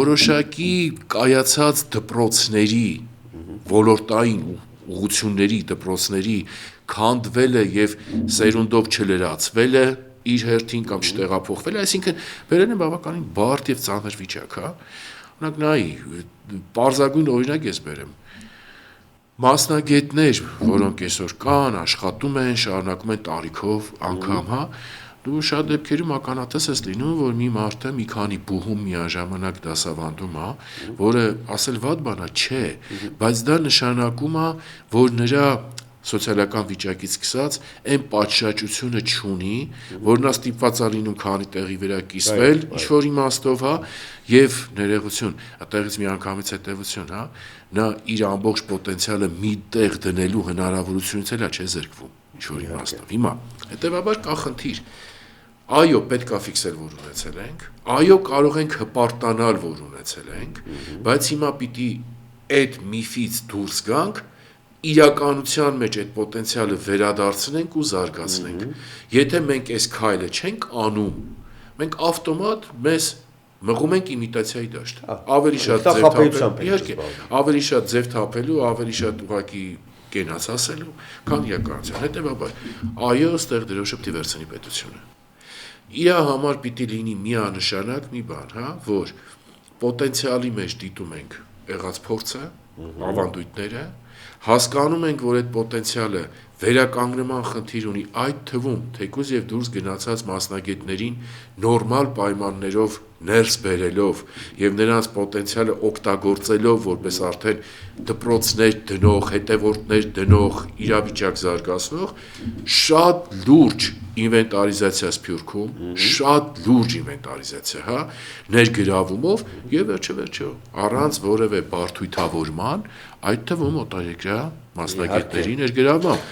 որոշակի կայացած դպրոցների, ոլորտային ուղղությունների, դպրոցների քանդվելը եւ սերունդով չլրացվելը իր հերթին կամ չտեղափոխվելը, այսինքն վերել են բավականին բարդ եւ ծանր վիճակ, հա։ Օրինակ նայի, պարզագույն օրինակ ես բերեմ։ Մասնագետներ, որոնք այսօր կան, աշխատում են, շարունակում են տարիքով անգամ, հա, դու շատ դեպքերում ականատես ես լինում, որ մի մարդը մի քանի բուհում միաժամանակ դասավանդում է, որը ասել վատ բան է, չէ, բայց դա նշանակում է, որ նրա սոցիալական վիճակից սկսած այն պատշաճությունը չունի, որ նա ստիպված է լինում քանի տեղի վրա կիսվել, ինչ-որ իմաստով, հա, եւ ներողություն, այդտեղից մի անգամից հետեւություն, հա, նա իր ամբողջ պոտենցիալը մի տեղ դնելու հնարավորությունից էլ չէ զրկվում, ինչ-որ իմաստով։ Հիմա, հետեւաբար կա խնդիր։ Այո, պետք է ֆիքսել, որ ունեցել ենք, այո, կարող ենք հպարտանալ, որ ունեցել ենք, բայց հիմա պիտի այդ միֆից դուրս գանք, իրականության մեջ այդ պոտենցիալը վերադարձնենք ու զարգացնենք։ Եթե մենք այս քայլը չենք անում, մենք ավտոմատ մեզ մղում ենք իմիտացիայի դաշտ։ Ավելի շատ ձև թափելու, իհարկե, ավելի շատ ձև թափելու, ավելի շատ ուղղակի կենաց ասելու, քան իրականության։ Հետևաբար, այո, ստեղ դրոշը պիտի վերցնի պետությունը։ Իր համար պիտի լինի միանշանակ մի բան, հա, որ պոտենցիալի մեջ դիտում ենք եղած փորձը, ավանդույթները, հասկանում ենք, որ այդ պոտենցիալը վերականգնման խնդիր ունի, այդ թվում թեկուզ եւ դուրս գնացած մասնագետներին նորմալ պայմաններով ներս բերելով եւ նրանց պոտենցիալը օգտագործելով որպես արդեն դպրոցներ դնող, հետևորդներ դնող, իրավիճակ զարգացնող, շատ լուրջ ինվենտարիզացիա Սփյուռքում, շատ լուրջ ինվենտարիզացիա, հա, ներգրավումով եւ վերջը առանց որևէ բարդույթավորման, այդ թվում օտարերկրյա մասնագետների ներգրավմամբ։